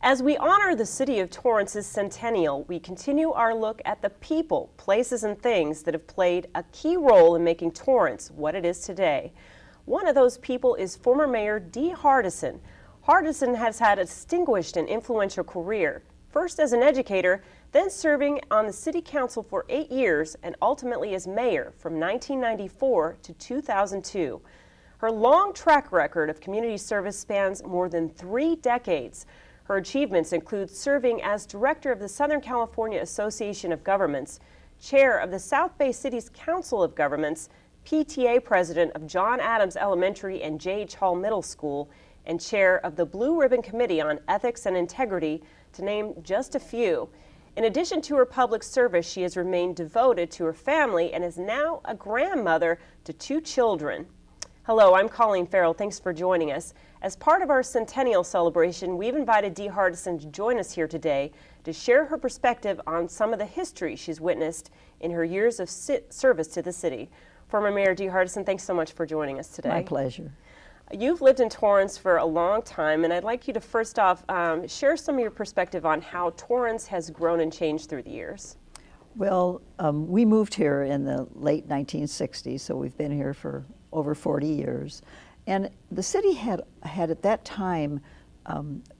As we honor the City of Torrance's centennial, we continue our look at the people, places, and things that have played a key role in making Torrance what it is today. One of those people is former Mayor Dee Hardison. Hardison has had a distinguished and influential career, first as an educator, then serving on the City Council for 8 years, and ultimately as mayor from 1994 to 2002. Her long track record of community service spans more than 3 decades. Her achievements include serving as director of the Southern California Association of Governments, chair of the South Bay City's Council of Governments, PTA president of John Adams Elementary and J.H. Hall Middle School, and chair of the Blue Ribbon Committee on Ethics and Integrity, to name just a few. In addition to her public service, she has remained devoted to her family and is now a grandmother to 2 children. Hello, I'm Colleen Farrell. Thanks for joining us. As part of our centennial celebration, we've invited Dee Hardison to join us here today to share her perspective on some of the history she's witnessed in her years of service to the city. Former Mayor Dee Hardison, thanks so much for joining us today. My pleasure. You've lived in Torrance for a long time, and I'd like you to first off share some of your perspective on how Torrance has grown and changed through the years. Well, we moved here in the late 1960s, so we've been here for over 40 years. And the city had at that time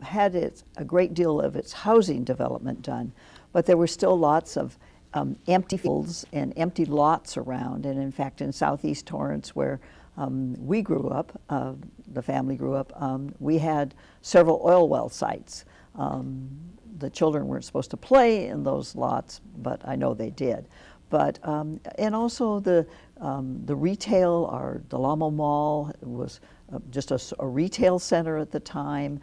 had a great deal of its housing development done, but there were still lots of empty fields and empty lots around. And in fact, in southeast Torrance, where we grew up, the family grew up, we had several oil well sites. The children weren't supposed to play in those lots, but I know they did. But and also the retail, our Delamo Mall was just a retail center at the time.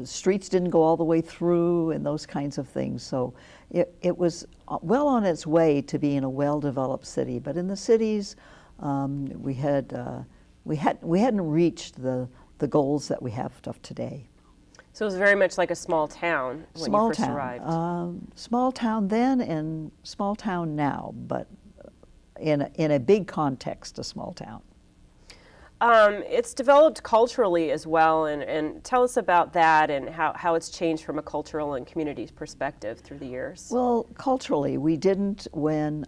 Streets didn't go all the way through, and those kinds of things. So it was well on its way to being a well-developed city. But in the cities, we hadn't reached the goals that we have of today. So it was very much like a small town when you first arrived. Small town then and small town now, but in a big context, a small town. It's developed culturally as well, and tell us about that and how it's changed from a cultural and community perspective through the years. Well, culturally, we didn't, when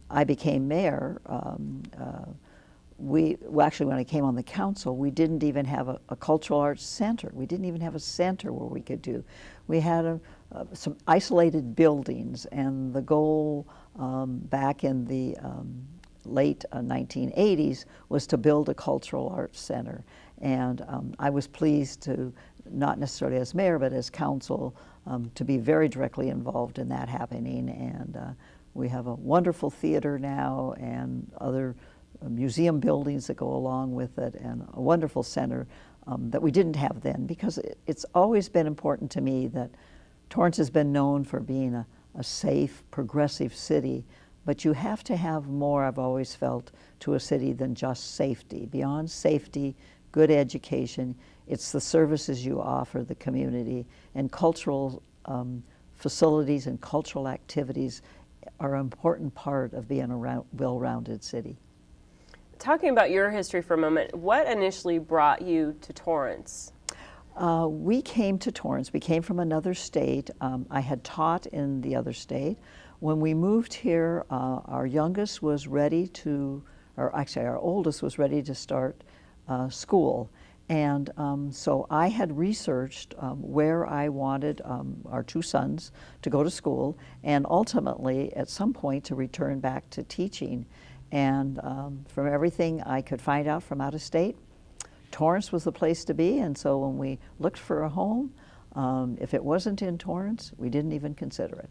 I became mayor, actually when I came on the council, we didn't even have a cultural arts center. We didn't even have a center where we could do. We had some isolated buildings, and the goal back in the late 1980s was to build a cultural arts center. And I was pleased to, not necessarily as mayor, but as council, to be very directly involved in that happening. And we have a wonderful theater now and other museum buildings that go along with it, and a wonderful center that we didn't have then, because it's always been important to me that Torrance has been known for being a safe, progressive city, but you have to have more, I've always felt, to a city than just safety. Beyond safety, good education, it's the services you offer the community, and cultural facilities and cultural activities are an important part of being a well-rounded city. Talking about your history for a moment, what initially brought you to Torrance? We came to Torrance. We came from another state. I had taught in the other state. When we moved here, our youngest was ready to, or actually our oldest was ready to start school. And so I had researched where I wanted our 2 sons to go to school, and ultimately at some point to return back to teaching. And from everything I could find out from out of state, Torrance was the place to be. And so when we looked for a home, if it wasn't in Torrance, we didn't even consider it.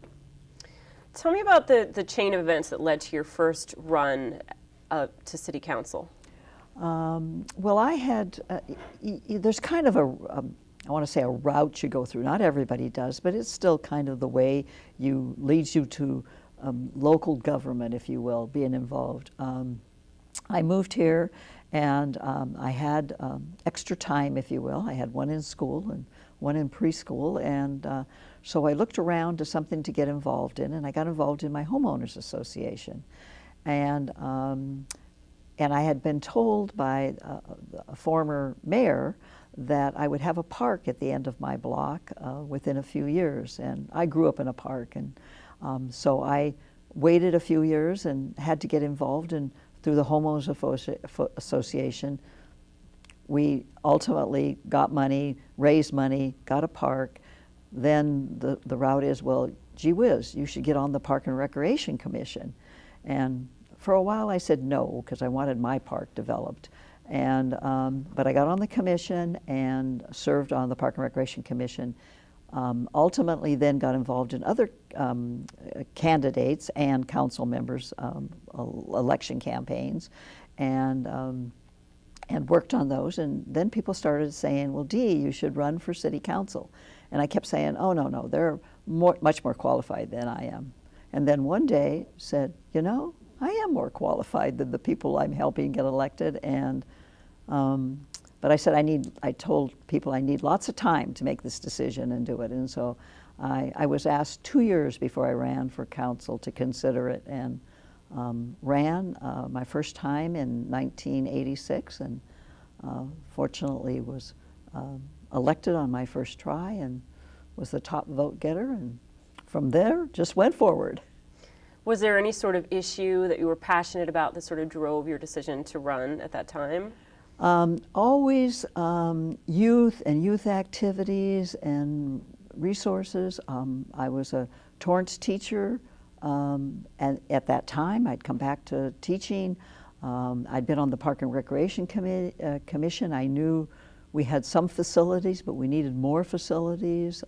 Tell me about the chain of events that led to your first run to City Council. Well, I had, there's kind of I want to say a route you go through. Not everybody does, but it's still kind of the way leads you to local government, if you will, being involved. I moved here, and I had extra time, if you will. I had one in school and one in preschool, and so I looked around to something to get involved in, and I got involved in my homeowners association. And I had been told by a former mayor that I would have a park at the end of my block within a few years. And I grew up in a park, and so I waited a few years and had to get involved through the Homeowners Association. We ultimately got money, raised money, got a park. Then the route is, well, gee whiz, you should get on the Park and Recreation Commission. And for a while I said no, because I wanted my park developed. And but I got on the commission and served on the Park and Recreation Commission. Ultimately then got involved in other candidates and council members' election campaigns, and worked on those. And then people started saying, well, Dee, you should run for city council. And I kept saying, oh, no, they're much more qualified than I am. And then one day said, you know, I am more qualified than the people I'm helping get elected. And but I said I told people I need lots of time to make this decision and do it. And so I was asked 2 years before I ran for council to consider it, and ran my first time in 1986, and fortunately was elected on my first try and was the top vote getter, and from there just went forward. Was there any sort of issue that you were passionate about that sort of drove your decision to run at that time? Always youth and youth activities and resources. I was a Torrance teacher, and at that time I'd come back to teaching. I'd been on the Park and Recreation Commission. I knew we had some facilities, but we needed more facilities.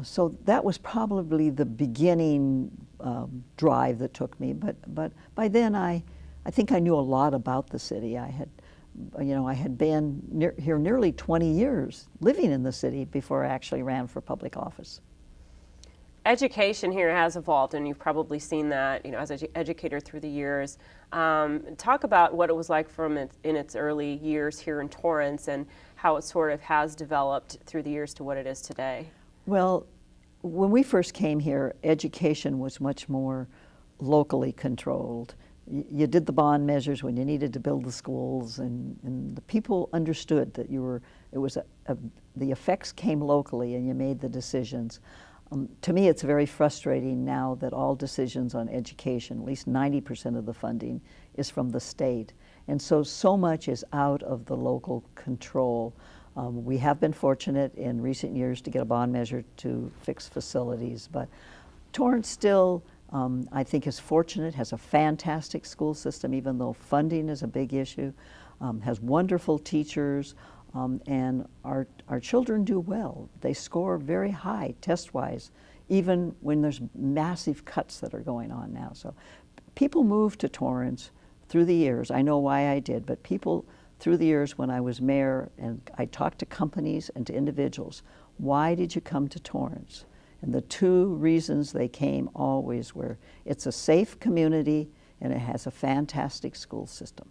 So that was probably the beginning drive that took me. But by then I think I knew a lot about the city. I had been here nearly 20 years living in the city before I actually ran for public office. Education here has evolved, and you've probably seen that, as an educator through the years. Talk about what it was like in its early years here in Torrance, and how it sort of has developed through the years to what it is today. Well, when we first came here, education was much more locally controlled. You did the bond measures when you needed to build the schools, and the people understood that the effects came locally, and you made the decisions. To me, it's very frustrating now that all decisions on education, at least 90% of the funding, is from the state. And so much is out of the local control. We have been fortunate in recent years to get a bond measure to fix facilities, but Torrance still, I think, is fortunate, has a fantastic school system, even though funding is a big issue, has wonderful teachers, and our children do well. They score very high test-wise, even when there's massive cuts that are going on now. So people move to Torrance through the years. I know why I did, but people through the years when I was mayor, and I talked to companies and to individuals, why did you come to Torrance? And the two reasons they came always were, it's a safe community and it has a fantastic school system.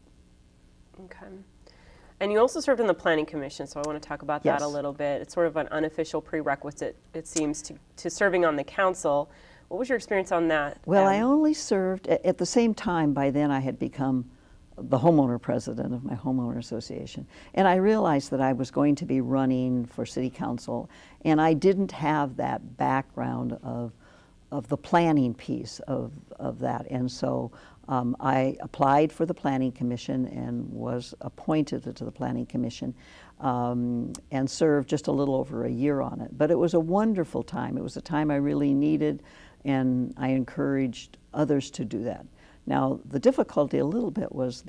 Okay. And you also served in the Planning Commission, so I want to talk about that Yes. a little bit. It's sort of an unofficial prerequisite, it seems, to serving on the council. What was your experience on that? Well, I only served, at the same time, by then I had become the homeowner president of my homeowner association. And I realized that I was going to be running for city council, and I didn't have that background of the planning piece of that. And so I applied for the Planning Commission and was appointed to the Planning Commission, and served just a little over a year on it. But it was a wonderful time. It was a time I really needed, and I encouraged others to do that. Now, the difficulty a little bit was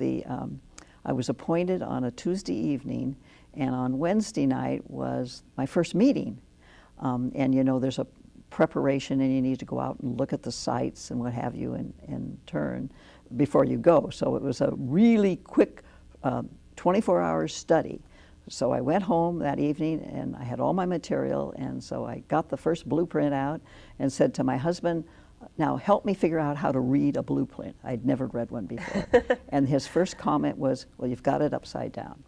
I was appointed on a Tuesday evening, and on Wednesday night was my first meeting. And there's a preparation, and you need to go out and look at the sites and what have you, and turn before you go. So it was a really quick 24-hour study. So I went home that evening, and I had all my material, and so I got the first blueprint out and said to my husband, now help me figure out how to read a blueprint. I'd never read one before. And his first comment was, well, you've got it upside down.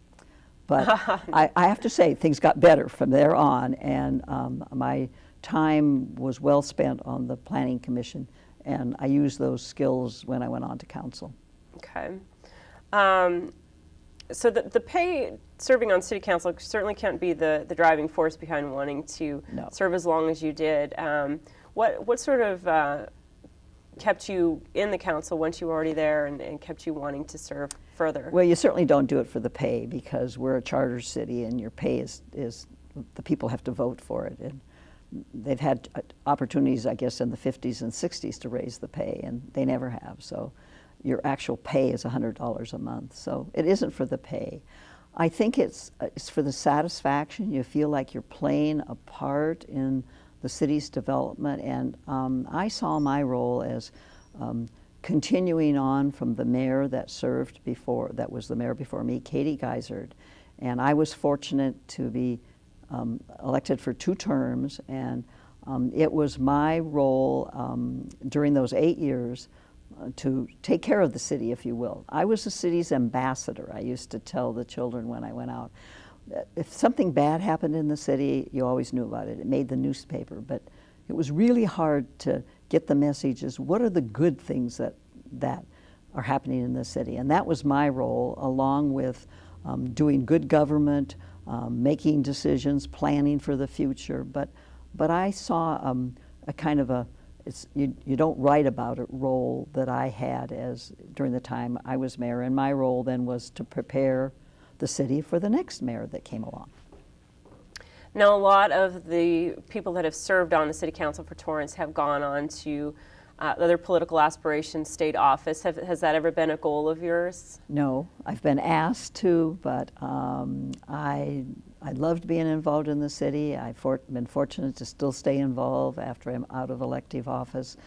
But I have to say, things got better from there on, and my time was well spent on the Planning Commission, and I used those skills when I went on to council. Okay. So the pay serving on city council certainly can't be the driving force behind wanting to No. serve as long as you did. What sort of kept you in the council once you were already there and kept you wanting to serve further? Well, you certainly don't do it for the pay, because we're a charter city and your pay is the people have to vote for it. And they've had opportunities, I guess, in the 50s and 60s to raise the pay, and they never have. So your actual pay is $100 a month. So it isn't for the pay. I think it's for the satisfaction. You feel like you're playing a part in the city's development, and I saw my role as continuing on from the mayor that served before, that was the mayor before me, Katie Geisert. And I was fortunate to be elected for 2 terms, and it was my role during those 8 years to take care of the city, if you will. I was the city's ambassador. I used to tell the children when I went out, if something bad happened in the city, you always knew about it. It made the newspaper, but it was really hard to get the messages. What are the good things that are happening in the city? And that was my role, along with doing good government, making decisions, planning for the future. But I saw a kind of you don't write about it role that I had as during the time I was mayor, and my role then was to prepare the city for the next mayor that came along. Now, a lot of the people that have served on the city council for Torrance have gone on to other political aspirations, state office. Has that ever been a goal of yours? No, I've been asked to, but I loved being involved in the city. I've been fortunate to still stay involved after I'm out of elective office.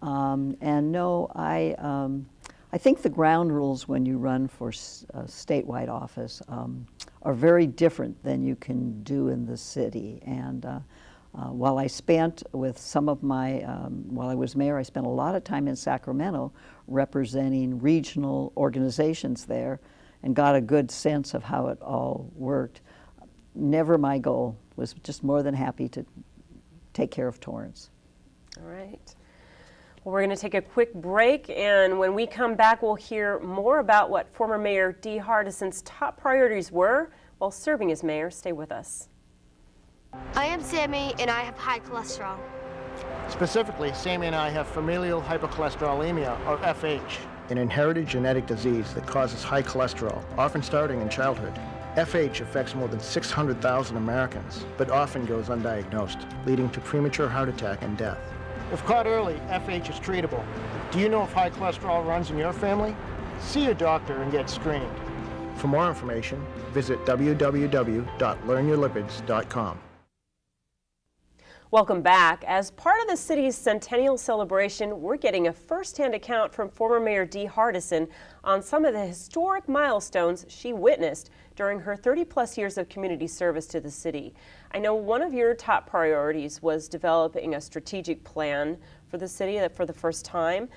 And no, I think the ground rules when you run for a statewide office are very different than you can do in the city. And while I spent with some of my, while I was mayor, I spent a lot of time in Sacramento representing regional organizations there and got a good sense of how it all worked. Never my goal. Was just more than happy to take care of Torrance. All right. Well, we're going to take a quick break, and when we come back, we'll hear more about what former Mayor Dee Hardison's top priorities were while serving as mayor. Stay with us. I am Sammy, and I have high cholesterol. Specifically, Sammy and I have familial hypercholesterolemia, or FH, an inherited genetic disease that causes high cholesterol, often starting in childhood. FH affects more than 600,000 Americans, but often goes undiagnosed, leading to premature heart attack and death. If caught early, FH is treatable. Do you know if high cholesterol runs in your family? See your doctor and get screened. For more information, visit www.learnyourlipids.com. Welcome back. As part of the city's centennial celebration, we're getting a first-hand account from former Mayor Dee Hardison on some of the historic milestones she witnessed during her 30-plus years of community service to the city. I know one of your top priorities was developing a strategic plan for the city for the first time.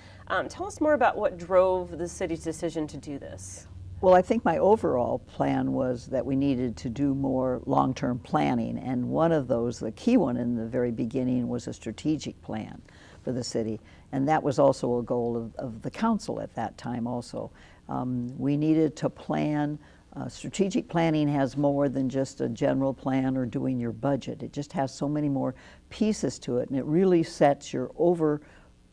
Tell us more about what drove the city's decision to do this. Well, I think my overall plan was that we needed to do more long-term planning, and one of those, the key one in the very beginning, was a strategic plan for the city, and that was also a goal of the council at that time also. We needed to plan. Strategic planning has more than just a general plan or doing your budget. It just has so many more pieces to it, and it really sets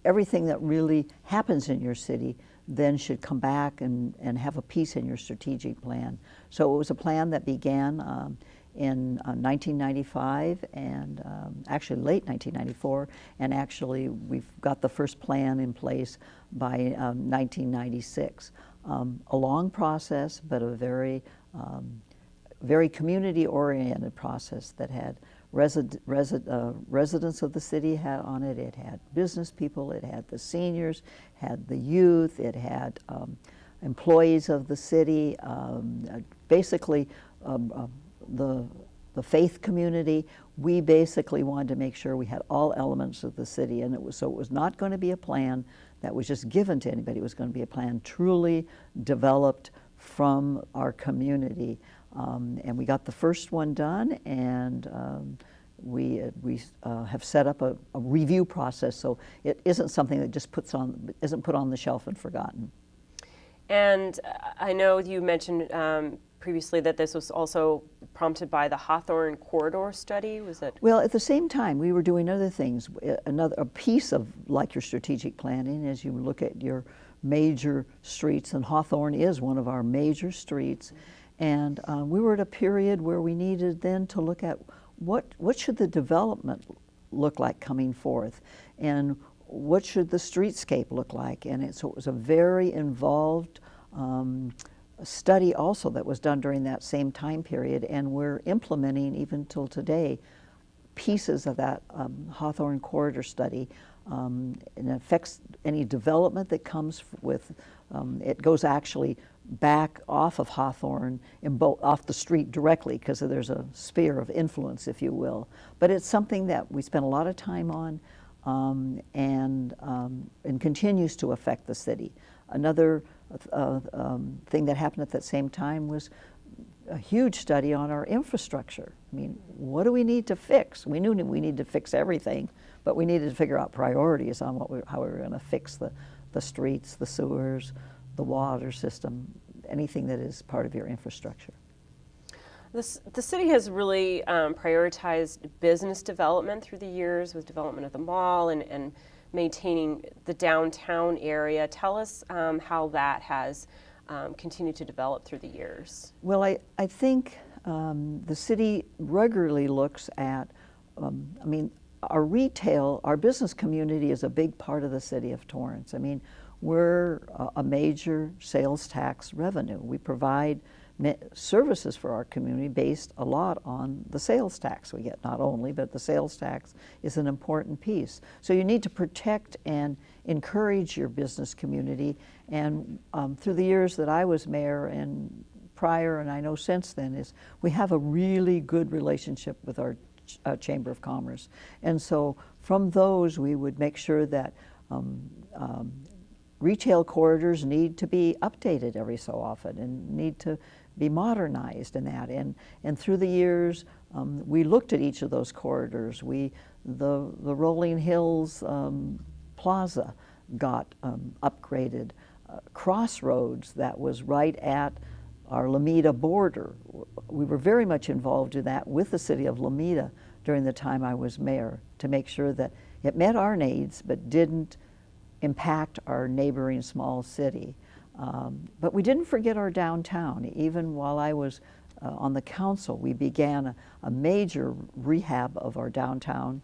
everything that really happens in your city then should come back and have a piece in your strategic plan. So it was a plan that began in 1995 and actually late 1994, and actually we've got the first plan in place by 1996. A long process, but a very community-oriented process that had residents of the city had on it. It had business people, it had the seniors, had the youth, it had employees of the city, basically the faith community. We basically wanted to make sure we had all elements of the city, and it was not going to be a plan that was just given to anybody. It was going to be a plan truly developed from our community. And we got the first one done, and we have set up a review process, so it isn't something that just isn't put on the shelf and forgotten. And I know you mentioned previously that this was also prompted by the Hawthorne Corridor study. Was it? Well, at the same time, we were doing other things. A piece of like your strategic planning, as you look at your major streets, and Hawthorne is one of our major streets. And we were at a period where we needed then to look at what should the development look like coming forth, and what should the streetscape look like. And so it was a very involved study also that was done during that same time period, and we're implementing even till today pieces of that Hawthorne Corridor study. And it affects any development that comes with, it goes actually back off of Hawthorne, off the street directly, because there's a sphere of influence, if you will. But it's something that we spent a lot of time on, and continues to affect the city. Another thing that happened at that same time was a huge study on our infrastructure. I mean, what do we need to fix? We knew we needed to fix everything, but we needed to figure out priorities on how we were going to fix the streets, the sewers, the water system, anything that is part of your infrastructure. The city has really prioritized business development through the years with development of the mall and maintaining the downtown area. Tell us how that has continued to develop through the years. Well, I think the city regularly looks at, I mean, our retail, our business community is a big part of the city of Torrance. I mean, we're a major sales tax revenue. We provide services for our community based a lot on the sales tax we get, not only, but the sales tax is an important piece. So you need to protect and encourage your business community. And through the years that I was mayor and prior, and I know since then, is we have a really good relationship with our Chamber of Commerce. And so from those, we would make sure that retail corridors need to be updated every so often and need to be modernized in that. And through the years, we looked at each of those corridors. The Rolling Hills Plaza got upgraded. Crossroads, that was right at our Lomita border. We were very much involved in that with the city of Lomita during the time I was mayor, to make sure that it met our needs but didn't impact our neighboring small city. But we didn't forget our downtown. Even while I was on the council, we began a major rehab of our downtown,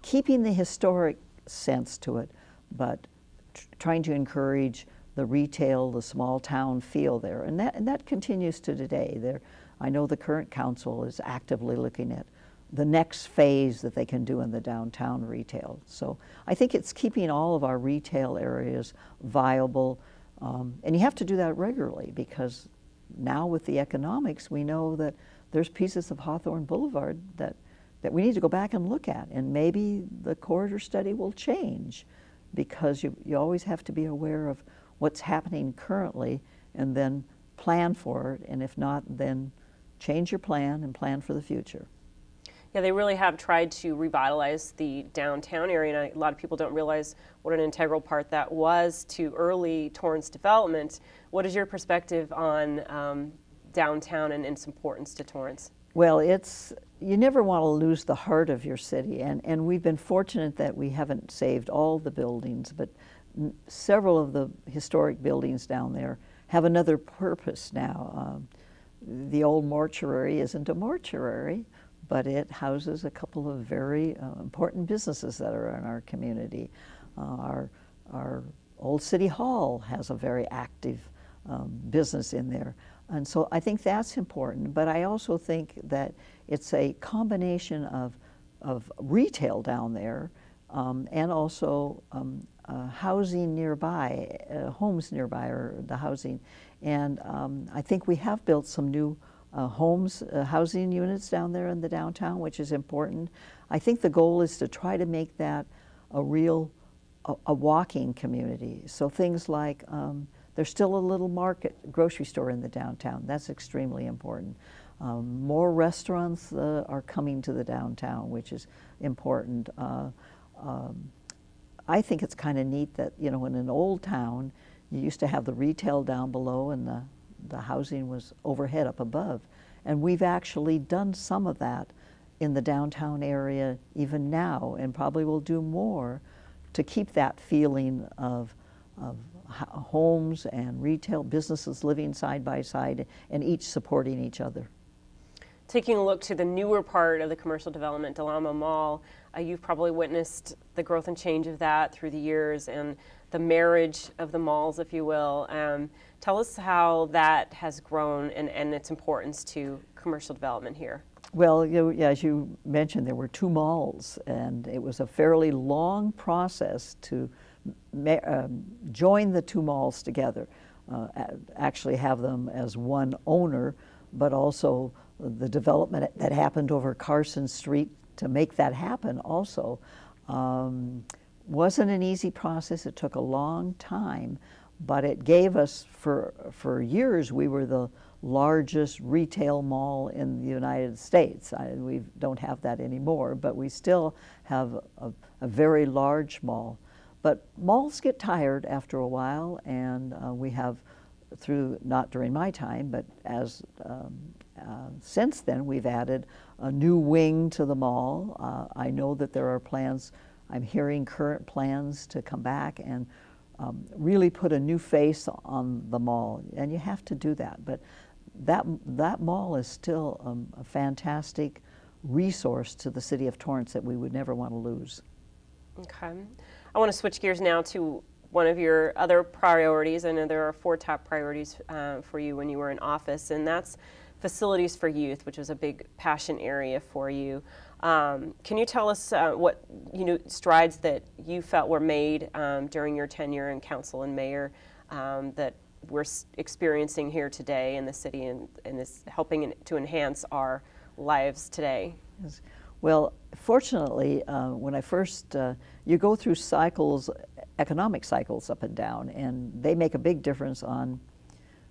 keeping the historic sense to it, but trying to encourage the retail, the small town feel there. And that continues to today. I know the current council is actively looking at the next phase that they can do in the downtown retail. So I think it's keeping all of our retail areas viable. And you have to do that regularly, because now with the economics, we know that there's pieces of Hawthorne Boulevard that we need to go back and look at. And maybe the corridor study will change, because you always have to be aware of what's happening currently and then plan for it. And if not, then change your plan and plan for the future. Yeah, they really have tried to revitalize the downtown area, and a lot of people don't realize what an integral part that was to early Torrance development. What is your perspective on downtown and its importance to Torrance? Well, you never want to lose the heart of your city, and we've been fortunate that we haven't saved all the buildings, but several of the historic buildings down there have another purpose now. The old mortuary isn't a mortuary, but it houses a couple of very important businesses that are in our community. Our old City Hall has a very active business in there. And so I think that's important, but I also think that it's a combination of retail down there and also housing nearby, homes nearby, or the housing. And I think we have built some new housing units down there in the downtown, which is important. I think the goal is to try to make that a real walking community. So things like there's still a little market, grocery store in the downtown. That's extremely important. More restaurants are coming to the downtown, which is important. I think it's kind of neat that, in an old town, you used to have the retail down below and the housing was overhead up above. And we've actually done some of that in the downtown area even now, and probably will do more to keep that feeling of homes and retail businesses living side by side and each supporting each other. Taking a look to the newer part of the commercial development, Del Amo Mall, you've probably witnessed the growth and change of that through the years and the marriage of the malls, if you will. Tell us how that has grown and its importance to commercial development here. Well, as you mentioned, there were 2 malls, and it was a fairly long process to join the 2 malls together, actually have them as one owner, but also the development that happened over Carson Street to make that happen also wasn't an easy process. It took a long time, but it gave us, for years, we were the largest retail mall in the United States. We don't have that anymore, but we still have a very large mall. But malls get tired after a while, and we have, not during my time, but since then, we've added a new wing to the mall. I know that there are plans, I'm hearing current plans to come back and really put a new face on the mall, and you have to do that. But that mall is still a fantastic resource to the City of Torrance that we would never want to lose. Okay. I want to switch gears now to one of your other priorities. I know there are 4 top priorities for you when you were in office, and that's facilities for youth, which was a big passion area for you. Can you tell us what strides that you felt were made during your tenure in council and mayor that we're experiencing here today in the city and is helping to enhance our lives today? Yes. Well, fortunately, when I first, you go through cycles, economic cycles up and down, and they make a big difference on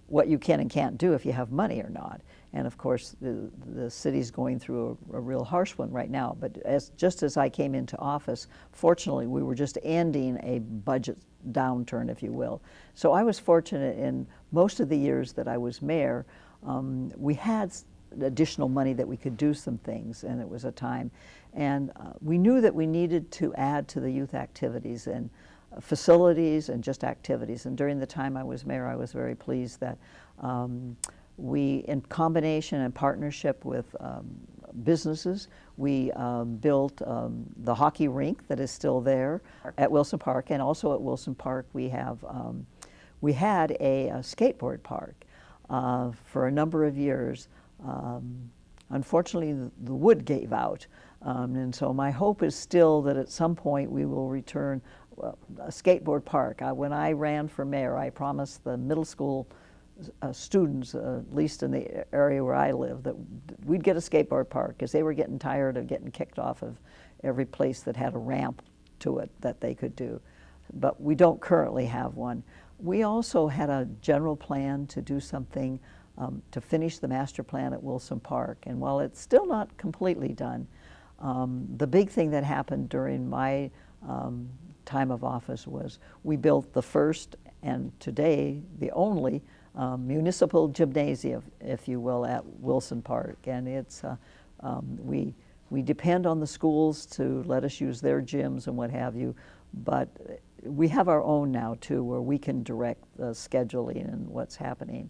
what you can and can't do if you have money or not. And of course, the city's going through a real harsh one right now. But just as I came into office, fortunately, we were just ending a budget downturn, if you will. So I was fortunate in most of the years that I was mayor, we had additional money that we could do some things, and it was a time. And we knew that we needed to add to the youth activities and facilities and just activities. And during the time I was mayor, I was very pleased that we, in combination and partnership with businesses, we built the hockey rink that is still there at Wilson Park, and also at Wilson Park we had a skateboard park for a number of years. Unfortunately, the wood gave out, and so my hope is still that at some point we will return a skateboard park. When I ran for mayor, I promised the middle school students, at least in the area where I live, that we'd get a skateboard park because they were getting tired of getting kicked off of every place that had a ramp to it that they could do. But we don't currently have one. We also had a general plan to do something to finish the master plan at Wilson Park. And while it's still not completely done, the big thing that happened during my time of office was we built the first and today the only municipal gymnasium, if you will, at Wilson Park. And it's we depend on the schools to let us use their gyms and what have you, but we have our own now too, where we can direct the scheduling and what's happening.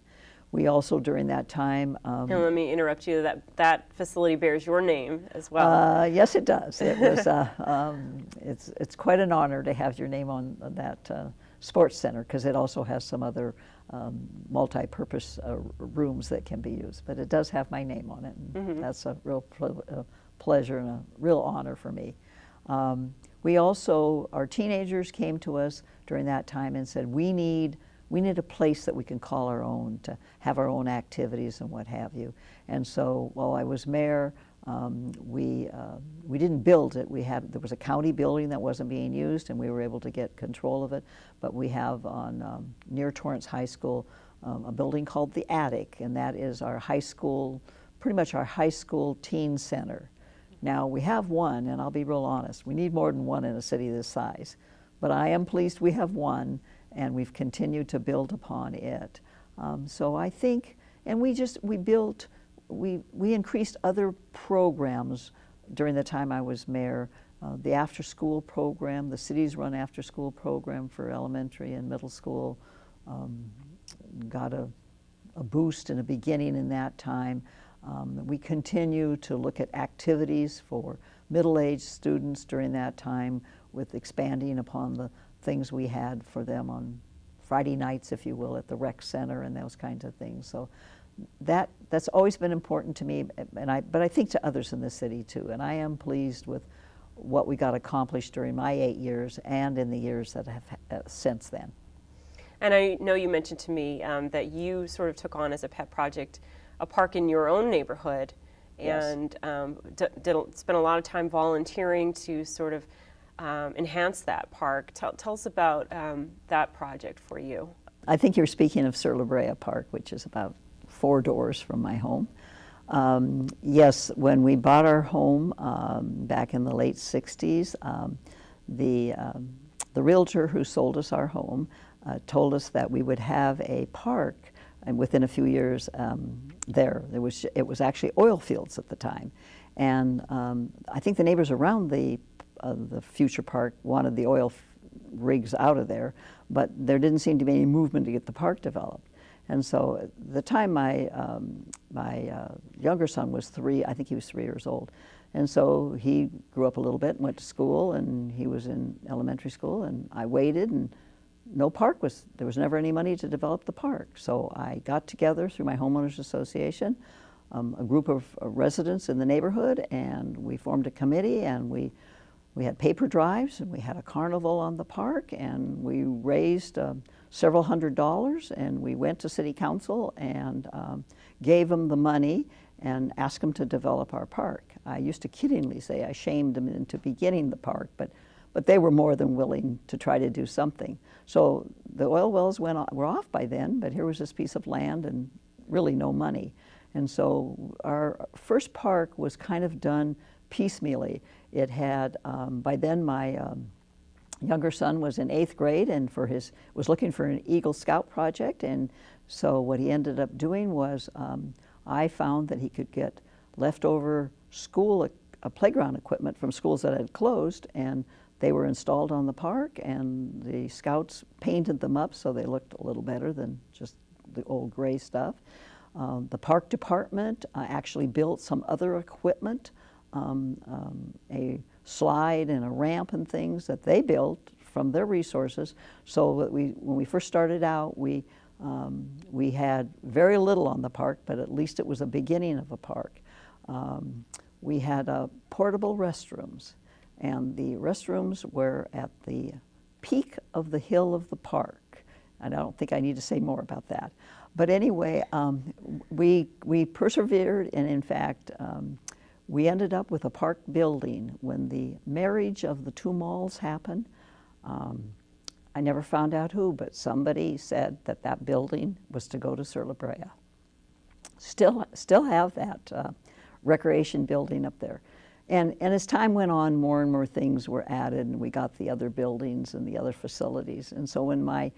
We also, during that time... and let me interrupt you, that facility bears your name as well. Yes, it does. It was, it's quite an honor to have your name on that sports center, because it also has some other multi-purpose rooms that can be used. But it does have my name on it, and that's a real pleasure and a real honor for me. We also, our teenagers came to us during that time and said, we need a place that we can call our own, to have our own activities and what have you. And so while I was mayor, we didn't build it. There was a county building that wasn't being used, and we were able to get control of it. But we have on near Torrance High School a building called the Attic, and that is our high school, pretty much our high school teen center. Now we have one, and I'll be real honest, we need more than one in a city this size. But I am pleased we have one. and we've continued to build upon it. So I think, and we increased other programs during the time I was mayor. The after-school program, the city's run after-school program for elementary and middle school got a boost in the beginning in that time. We continue to look at activities for middle-aged students during that time with expanding upon the things we had for them on Friday nights, if you will, at the rec center and those kinds of things. So that's always been important to me, but I think to others in the city too. And I am pleased with what we got accomplished during my 8 years and in the years that have since then. And I know you mentioned to me that you sort of took on as a pet project a park in your own neighborhood, and spent a lot of time volunteering to sort of enhance that park. Tell us about that project for you. I think you're speaking of Sur La Brea Park, which is about 4 doors from my home. Yes, when we bought our home back in the late 60s, the realtor who sold us our home told us that we would have a park, and within a few years it was actually oil fields at the time, and I think the neighbors around the future park wanted the oil rigs out of there, but there didn't seem to be any movement to get the park developed. And so at the time my younger son was 3, I think he was 3 years old. And so he grew up a little bit and went to school, and he was in elementary school, and I waited, and there was never any money to develop the park. So I got together through my homeowners association, a group of residents in the neighborhood, and we formed a committee, and we had paper drives, and we had a carnival on the park, and we raised several $100s, and we went to city council and gave them the money and asked them to develop our park. I used to kiddingly say I shamed them into beginning the park, but they were more than willing to try to do something. So the oil wells were off by then, but here was this piece of land and really no money. And so our first park was kind of done piecemeally. It had, by then my younger son was in 8th grade and was looking for an Eagle Scout project, and so what he ended up doing was I found that he could get leftover school playground equipment from schools that had closed, and they were installed on the park, and the scouts painted them up so they looked a little better than just the old gray stuff. The park department actually built some other equipment, a slide and a ramp and things that they built from their resources. So that when we first started out, we had very little on the park, but at least it was a beginning of a park. We had portable restrooms, and the restrooms were at the peak of the hill of the park. And I don't think I need to say more about that. But anyway, we persevered, and in fact, we ended up with a park building. When the marriage of the 2 malls happened, I never found out who, but somebody said that building was to go to Sur La Brea. Still have that recreation building up there. And as time went on, more and more things were added, and we got the other buildings and the other facilities. And so when my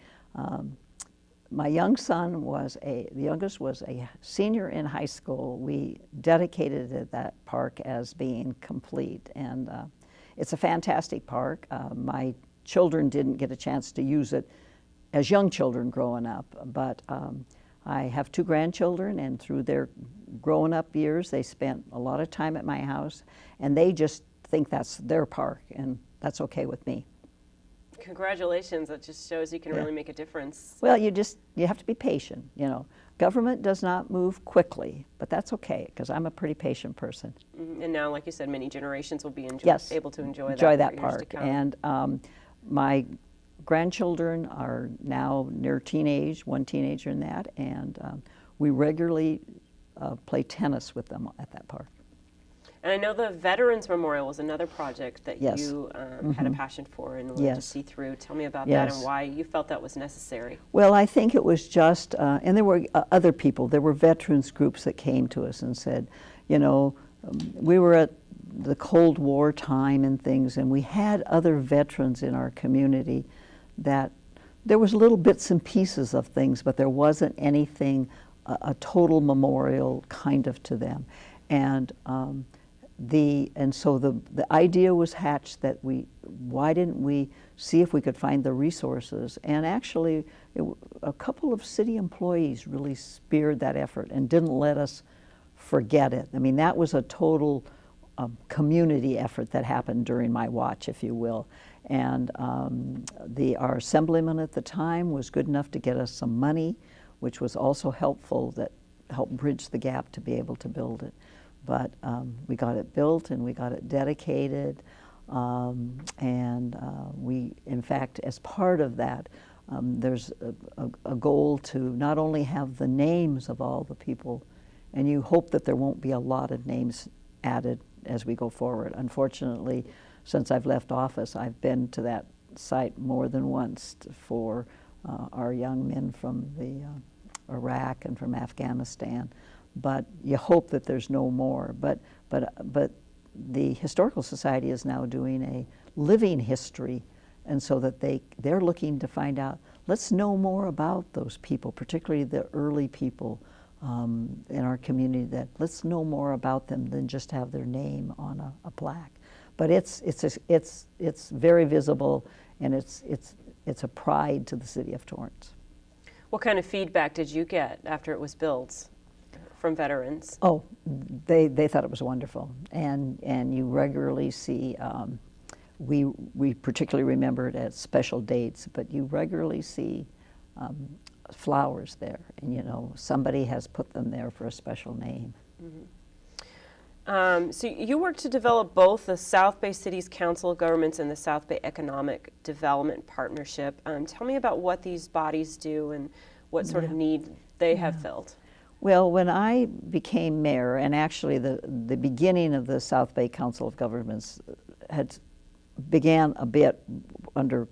young son the youngest was a senior in high school, we dedicated that park as being complete. And it's a fantastic park. My children didn't get a chance to use it as young children growing up, but I have 2 grandchildren, and through their growing up years, they spent a lot of time at my house, and they just think that's their park, and that's okay with me. Congratulations, that just shows you can really make a difference. Well, you have to be patient, you know. Government does not move quickly, but that's okay, because I'm a pretty patient person. And now, like you said, many generations will be able to enjoy that park. And my grandchildren are now near teenage, 1 teenager in that, and we regularly play tennis with them at that park. And I know the Veterans Memorial was another project that you had a passion for and wanted to see through. Tell me about that and why you felt that was necessary. Well, I think it was just, and there were other people, there were veterans groups that came to us and said, you know, we were at the Cold War time and things, and we had other veterans in our community that There was little bits and pieces of things, but there wasn't anything, a total memorial kind of to them. And so the idea was hatched that why didn't we see if we could find the resources? And actually, a couple of city employees really speared that effort and didn't let us forget it. I mean, that was a total community effort that happened during my watch, if you will. And our assemblyman at the time was good enough to get us some money, which was also helpful, that helped bridge the gap to be able to build it. But we got it built and we got it dedicated. We, in fact, as part of that, there's a goal to not only have the names of all the people, and you hope that there won't be a lot of names added as we go forward. Unfortunately, since I've left office, I've been to that site more than once for our young men from Iraq and from Afghanistan. But you hope that there's no more. But the Historical Society is now doing a living history, and so that they're looking to find out, let's know more about those people, particularly the early people in our community, that let's know more about them than just have their name on a plaque. But it's very visible, and it's a pride to the city of Torrance. What kind of feedback did you get after it was built from veterans? Oh, they thought it was wonderful, and you regularly see. We particularly remember it at special dates, but you regularly see flowers there, and somebody has put them there for a special name. Mm-hmm. So you work to develop both the South Bay Cities Council of Governments and the South Bay Economic Development Partnership. Tell me about what these bodies do and what sort of need they have filled. Well, when I became mayor, and actually the beginning of the South Bay Council of Governments began a bit under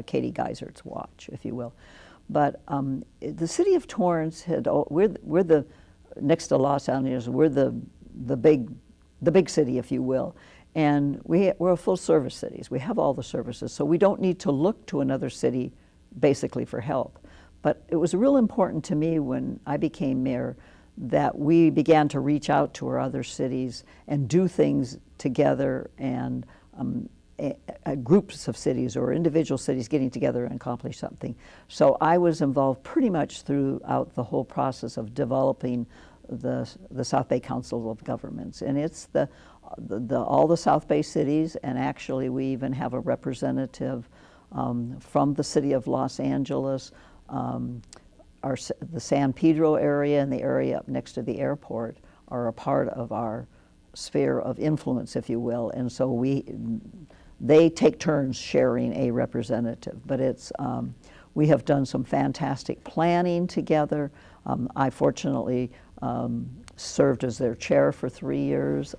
Katie Geisert's watch, if you will. But the city of Torrance we're the next to Los Angeles, we're the big city, if you will, and we're a full service cities. We have all the services, so we don't need to look to another city basically for help. But it was real important to me when I became mayor that we began to reach out to our other cities and do things together, and groups of cities or individual cities getting together and accomplish something. So I was involved pretty much throughout the whole process of developing the South Bay Council of Governments, and it's all the South Bay cities, and actually we even have a representative from the city of Los Angeles, the San Pedro area and the area up next to the airport are a part of our sphere of influence, if you will, and so they take turns sharing a representative. But we have done some fantastic planning together. I fortunately served as their chair for 3 years,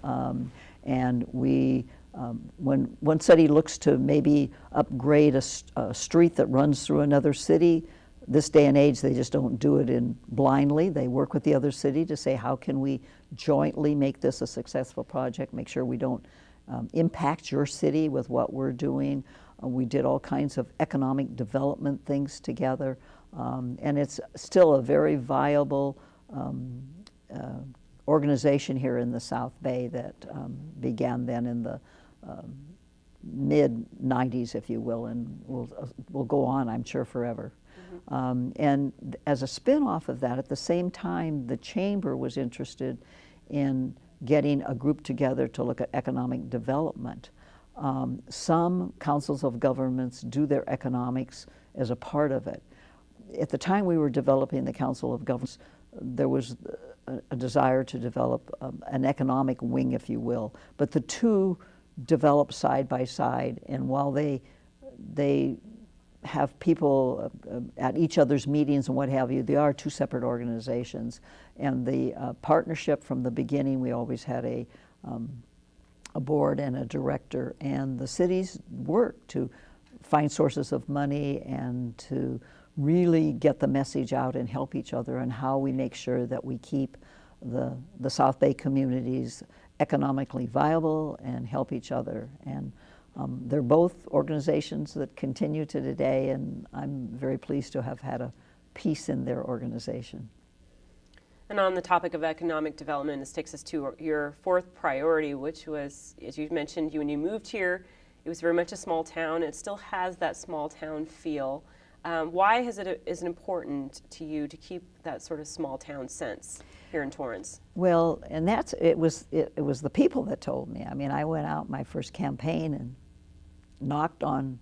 and when one city looks to maybe upgrade a street that runs through another city, this day and age they just don't do it blindly. They work with the other city to say, how can we jointly make this a successful project, make sure we don't impact your city with what we're doing. We did all kinds of economic development things together, and it's still a very viable organization here in the South Bay that began then in the mid-90s, if you will, and will go on, I'm sure, forever. Mm-hmm. And as a spin-off of that, at the same time, the Chamber was interested in getting a group together to look at economic development. Some councils of governments do their economics as a part of it. At the time we were developing the Council of Governments, there was a desire to develop an economic wing, if you will, but the two develop side by side, and while they have people at each other's meetings and what have you, they are two separate organizations. And the partnership from the beginning, we always had a board and a director, and the cities work to find sources of money and to really get the message out and help each other, and how we make sure that we keep the South Bay communities economically viable and help each other. And They're both organizations that continue to today, and I'm very pleased to have had a piece in their organization. And on the topic of economic development, this takes us to your fourth priority, which was, as you mentioned, when you moved here, it was very much a small town. It still has that small town feel. Why is it important to you to keep that sort of small town sense here in Torrance? Well, and it was the people that told me. I mean, I went out my first campaign and knocked on,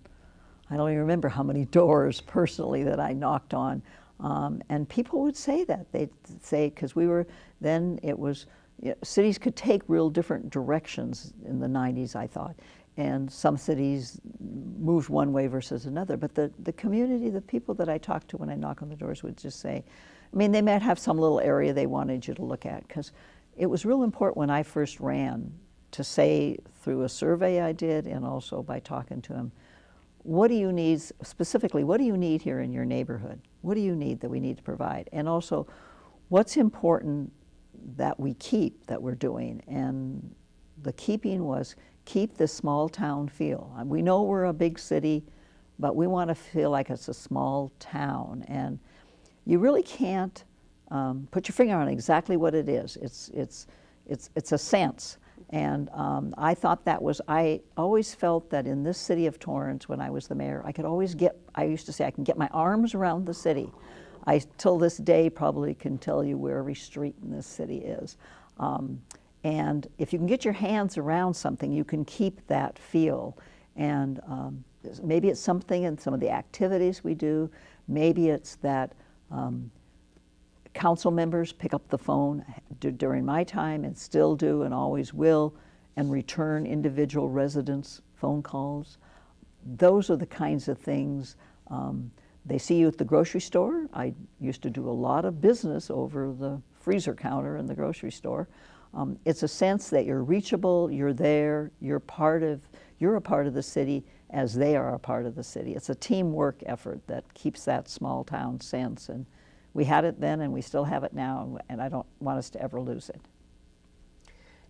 I don't even remember how many doors personally that I knocked on. And people would say that. They'd say, because cities could take real different directions in the 90s, I thought. And some cities moved one way versus another. But the community, the people that I talked to when I knock on the doors would just say, I mean, they might have some little area they wanted you to look at, because it was real important when I first ran to say through a survey I did and also by talking to them, what do you need, specifically, what do you need here in your neighborhood? What do you need that we need to provide? And also, what's important that we keep, that we're doing? And the keeping was keep the small town feel. We know we're a big city, but we want to feel like it's a small town. And you really can't put your finger on exactly what it is. It's a sense. And I thought I always felt that in this city of Torrance, when I was the mayor, I used to say I can get my arms around the city. I, till this day, probably can tell you where every street in this city is. And if you can get your hands around something, you can keep that feel. And maybe it's something in some of the activities we do. Maybe it's that council members pick up the phone during my time and still do and always will and return individual residents' phone calls. Those are the kinds of things. They see you at the grocery store. I used to do a lot of business over the freezer counter in the grocery store. It's a sense that you're reachable, you're there, you're a part of the city as they are a part of the city. It's a teamwork effort that keeps that small town sense. And we had it then and we still have it now, and I don't want us to ever lose it.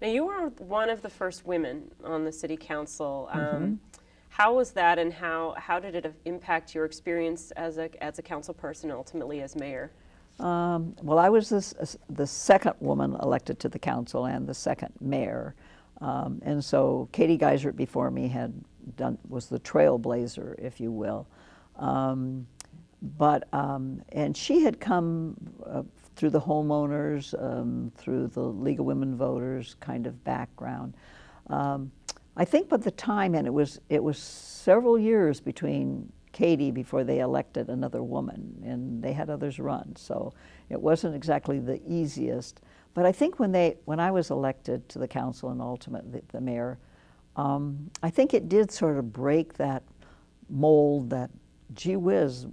Now, you were one of the first women on the city council. How was that, and how did it impact your experience as a council person and ultimately as mayor? Well, I was the second woman elected to the council and the second mayor. And so Katie Geisert before me was the trailblazer, if you will. And she had come through the homeowners, through the League of Women Voters kind of background. I think by the time, and it was several years between Katie before they elected another woman, and they had others run, so it wasn't exactly the easiest. But I think when I was elected to the council and ultimately the mayor, I think it did sort of break that mold that, gee whiz,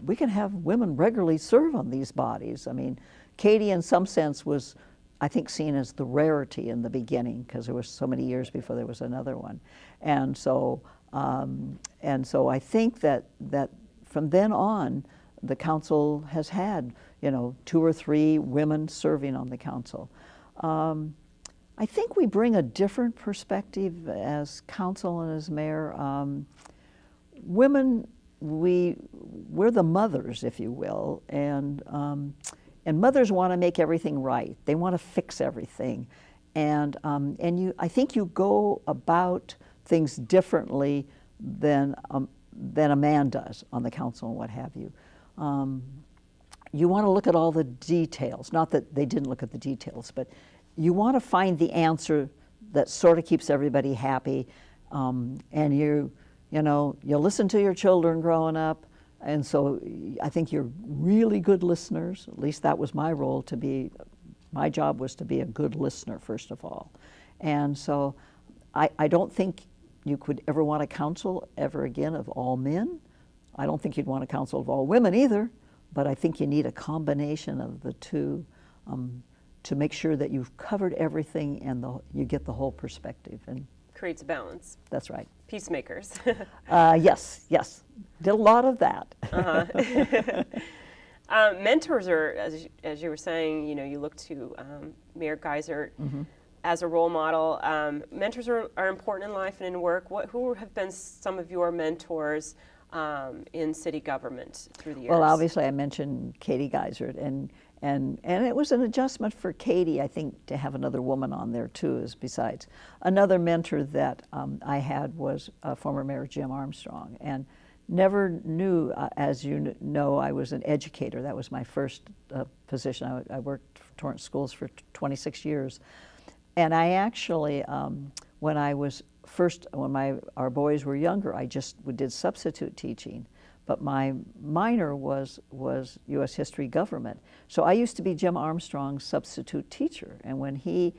we can have women regularly serve on these bodies. I mean, Katie in some sense was, I think, seen as the rarity in the beginning because there was so many years before there was another one. And so I think that from then on, the council has had, 2 or 3 women serving on the council. I think we bring a different perspective as council and as mayor. Women, we're the mothers, if you will, and mothers want to make everything right. They want to fix everything, and I think you go about things differently than a man does on the council and what have you. You want to look at all the details. Not that they didn't look at the details, but you want to find the answer that sort of keeps everybody happy, and you listen to your children growing up, and so I think you're really good listeners. At least that was my role, my job was to be a good listener, first of all. And so I don't think you could ever want a council ever again of all men. I don't think you'd want a council of all women either, but I think you need a combination of the two to make sure that you've covered everything and you get the whole perspective. And creates a balance. That's right. Peacemakers. Yes. Did a lot of that. Mentors are, as you were saying, you look to Mayor Geisert. as a role model. Mentors are important in life and in work. Who have been some of your mentors in city government through the years? Well, obviously I mentioned Katie Geisert, and it was an adjustment for Katie, I think, to have another woman on there too, as besides. Another mentor that I had was former Mayor Jim Armstrong, and never knew, as you know, I was an educator. That was my first position. I worked for Torrance Schools for 26 years. And I actually, when our boys were younger, I just did substitute teaching. But my minor was U.S. History Government. So I used to be Jim Armstrong's substitute teacher. And when he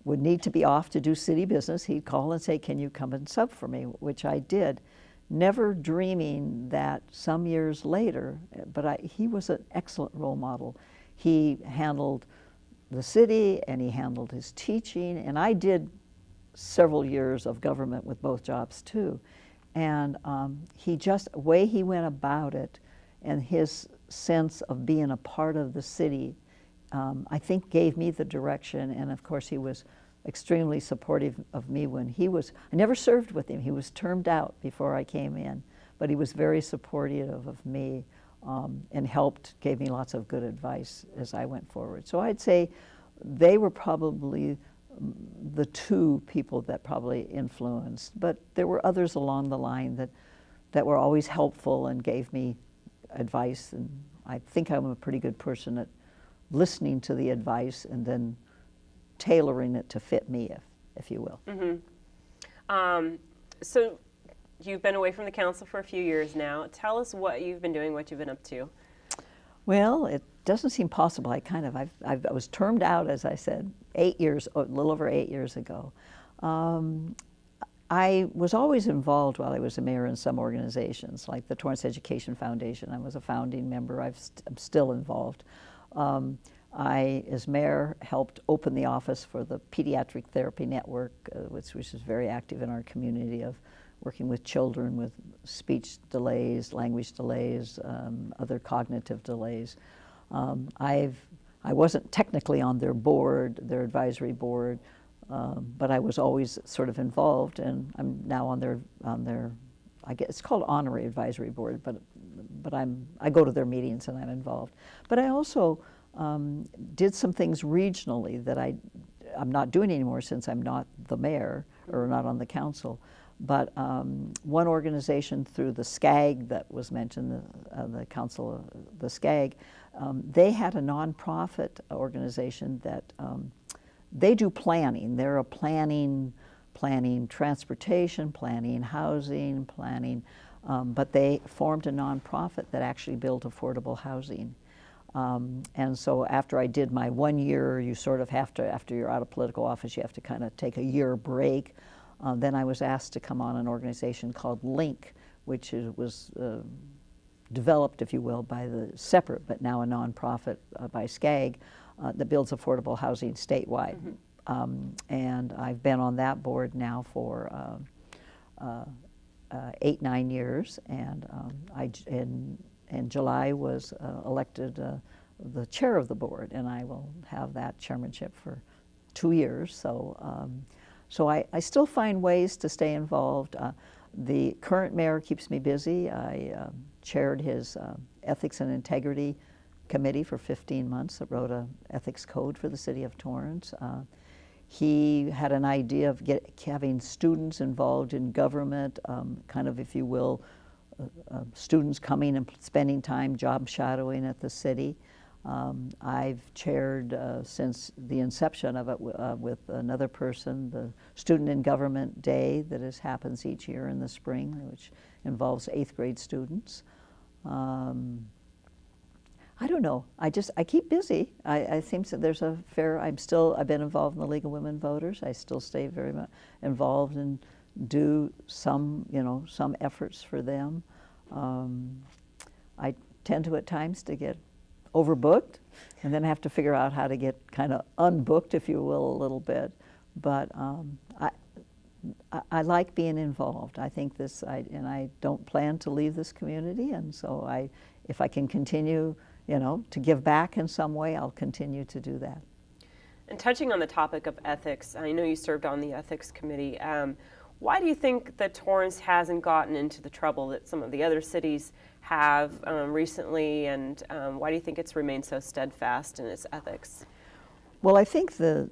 would need to be off to do city business, he'd call and say, "Can you come and sub for me?" Which I did, never dreaming that some years later, but he was an excellent role model. He handled the city and he handled his teaching, and I did several years of government with both jobs too. And the way he went about it and his sense of being a part of the city, I think gave me the direction. And of course he was extremely supportive of me when I never served with him. He was termed out before I came in, but he was very supportive of me and gave me lots of good advice as I went forward. So I'd say they were probably the two people that probably influenced, but there were others along the line that were always helpful and gave me advice, and I think I'm a pretty good person at listening to the advice and then tailoring it to fit me, if you will. Mm-hmm. So you've been away from the council for a few years now. Tell us what you've been doing, what you've been up to. Well, it doesn't seem possible. I was termed out, as I said, a little over 8 years ago. I was always involved while I was a mayor in some organizations, like the Torrance Education Foundation. I was a founding member. I'm still involved. I, as mayor, helped open the office for the Pediatric Therapy Network, which is very active in our community of working with children with speech delays, language delays, other cognitive delays. I wasn't technically on their board, their advisory board, but I was always sort of involved, and I'm now on their I guess it's called honorary advisory board, but I go to their meetings and I'm involved. But I also did some things regionally that I'm not doing anymore since I'm not the mayor or not on the council. But one organization through the SCAG that was mentioned, the council, the SCAG, they had a nonprofit organization that they do planning. They're a planning transportation, planning housing, but they formed a nonprofit that actually built affordable housing. And so after I did my 1 year, you sort of have to, after you're out of political office, you have to kind of take a year break. Then I was asked to come on an organization called LINK, which was developed, if you will, by the separate, but now a nonprofit by SCAG that builds affordable housing statewide. Mm-hmm. And I've been on that board now for 8-9 years, and in July was elected the chair of the board, and I will have that chairmanship for 2 years. So I still find ways to stay involved. The current mayor keeps me busy. I chaired his Ethics and Integrity Committee for 15 months that wrote an ethics code for the City of Torrance. He had an idea of having students involved in government, kind of, if you will, students coming and spending time job shadowing at the city. I've chaired since the inception of it with another person, the Student in Government Day that happens each year in the spring, which involves 8th grade students. I don't know. I keep busy. I think that there's I've been involved in the League of Women Voters. I still stay very much involved and do some efforts for them. I tend to at times to get overbooked and then have to figure out how to get kind of unbooked, if you will, a little bit. But I like being involved. I think and I don't plan to leave this community, and so if I can continue, to give back in some way, I'll continue to do that. And touching on the topic of ethics, I know you served on the ethics committee. Why do you think that Torrance hasn't gotten into the trouble that some of the other cities have recently, and why do you think it's remained so steadfast in its ethics? Well, I think the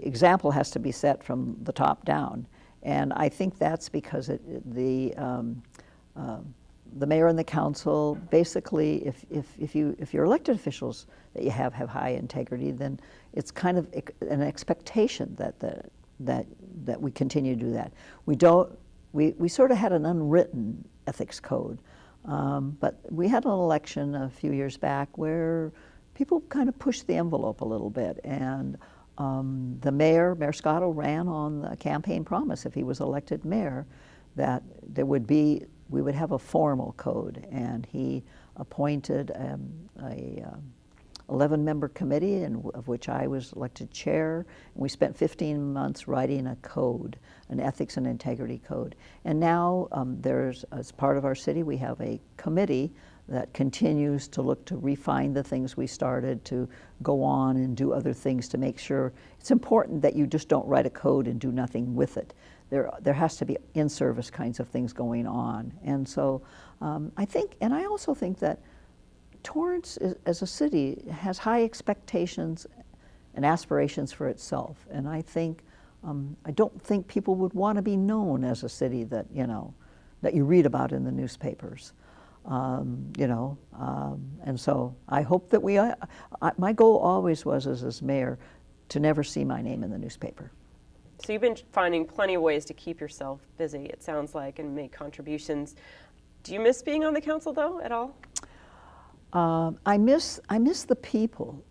example has to be set from the top down, and I think that's because the mayor and the council basically, if your elected officials that you have high integrity, then it's kind of an expectation that we continue to do that. We sort of had an unwritten ethics code, but we had an election a few years back where people kind of pushed the envelope a little bit, and the Mayor Scotto, ran on the campaign promise if he was elected mayor that we would have a formal code, and he appointed a 11-member committee, of which I was elected chair, and we spent 15 months writing a code, an ethics and integrity code. And now as part of our city, we have a committee that continues to look to refine the things we started, to go on and do other things to make sure. It's important that you just don't write a code and do nothing with it. There has to be in-service kinds of things going on. And so I also think that Torrance as a city has high expectations and aspirations for itself. And I don't think people would want to be known as a city that you read about in the newspapers. And so I hope that my goal always was as mayor to never see my name in the newspaper. So you've been finding plenty of ways to keep yourself busy, it sounds like, and make contributions. Do you miss being on the council, though, at all? I miss the people.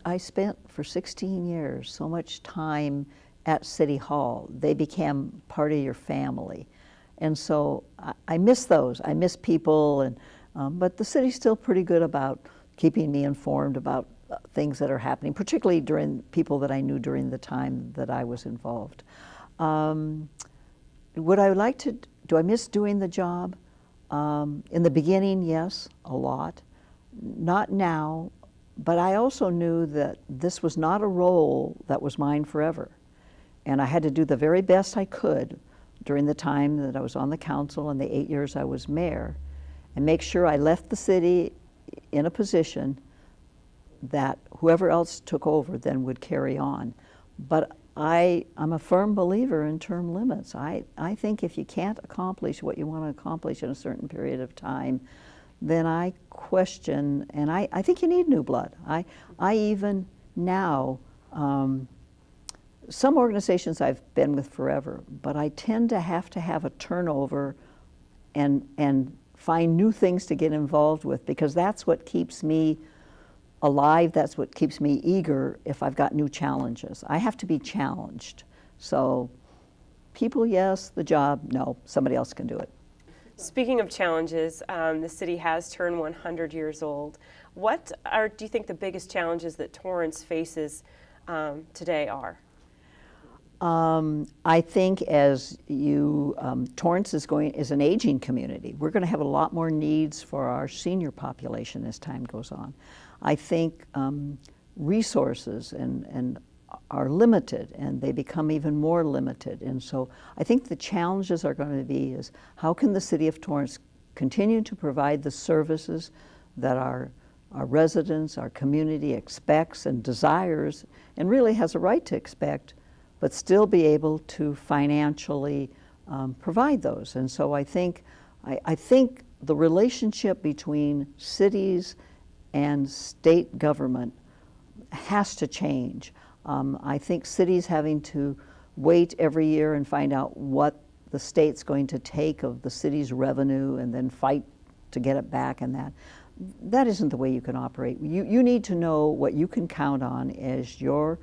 I spent for 16 years so much time at City Hall. They became part of your family. And so I miss those. I miss people, but the city's still pretty good about keeping me informed about things that are happening, particularly during people that I knew during the time that I was involved. Would I like to, do I miss doing the job? In the beginning, yes, a lot. Not now, but I also knew that this was not a role that was mine forever. And I had to do the very best I could during the time that I was on the council and the 8 years I was mayor, and make sure I left the city in a position that whoever else took over then would carry on. But I'm a firm believer in term limits. I think if you can't accomplish what you want to accomplish in a certain period of time, then I question, and I think you need new blood. I even now, some organizations I've been with forever, but I tend to have a turnover and find new things to get involved with, because that's what keeps me alive, that's what keeps me eager if I've got new challenges. I have to be challenged. So people, yes, the job, no, somebody else can do it. Speaking of challenges, the city has turned 100 years old. What do you think the biggest challenges that Torrance faces today are? I think as Torrance is an aging community. We're going to have a lot more needs for our senior population as time goes on. I think resources and are limited, and they become even more limited. And so I think the challenges are going to be is how can the City of Torrance continue to provide the services that our residents, our community expects and desires, and really has a right to expect, but still be able to financially provide those. And so I think the relationship between cities and state government has to change. I think cities having to wait every year and find out what the state's going to take of the city's revenue and then fight to get it back, and that isn't the way you can operate. You need to know what you can count on as your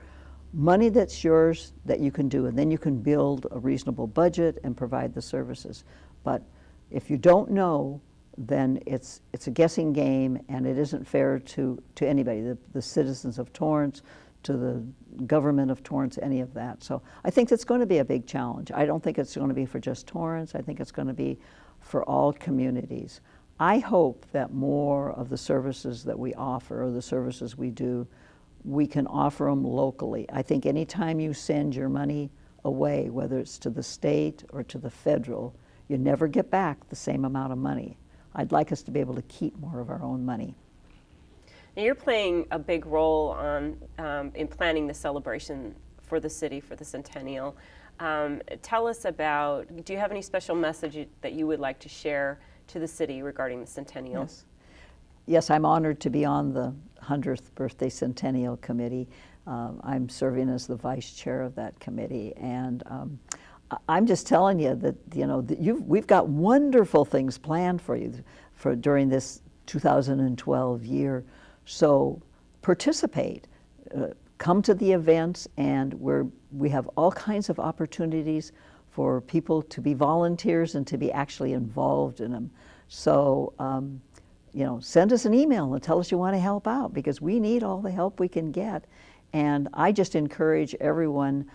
money that's yours that you can do, and then you can build a reasonable budget and provide the services. But if you don't know, then it's a guessing game, and it isn't fair to anybody, the citizens of Torrance, to the government of Torrance, any of that. So I think it's going to be a big challenge. I don't think it's going to be for just Torrance. I think it's going to be for all communities. I hope that more of the services that we offer or the services we do we can offer them locally. I think anytime you send your money away, whether it's to the state or to the federal, you never get back the same amount of money. I'd like us to be able to keep more of our own money. Now you're playing a big role in planning the celebration for the city, for the Centennial. Tell us about, do you have any special message that you would like to share to the city regarding the Centennial? Yes. Yes, I'm honored to be on the 100th Birthday Centennial Committee. I'm serving as the vice chair of that committee, and I'm just telling you that, you know, that we've got wonderful things planned for you during this 2012 year. So participate, come to the events, and we have all kinds of opportunities for people to be volunteers and to be actually involved in them. So, you know, send us an email and tell us you want to help out, because we need all the help we can get. And I just encourage everyone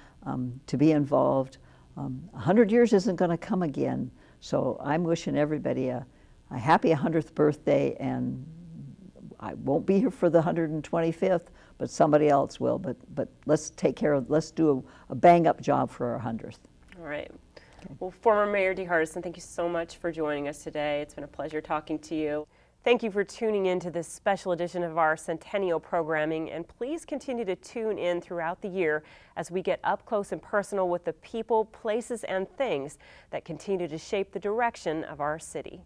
to be involved. 100 years isn't going to come again, so I'm wishing everybody a happy 100th birthday, and I won't be here for the 125th, but somebody else will. But let's take care of, let's do a bang-up job for our 100th. All right. Okay. Well, former Mayor Dee Hardison, thank you so much for joining us today. It's been a pleasure talking to you. Thank you for tuning in to this special edition of our Centennial programming, and please continue to tune in throughout the year as we get up close and personal with the people, places, and things that continue to shape the direction of our city.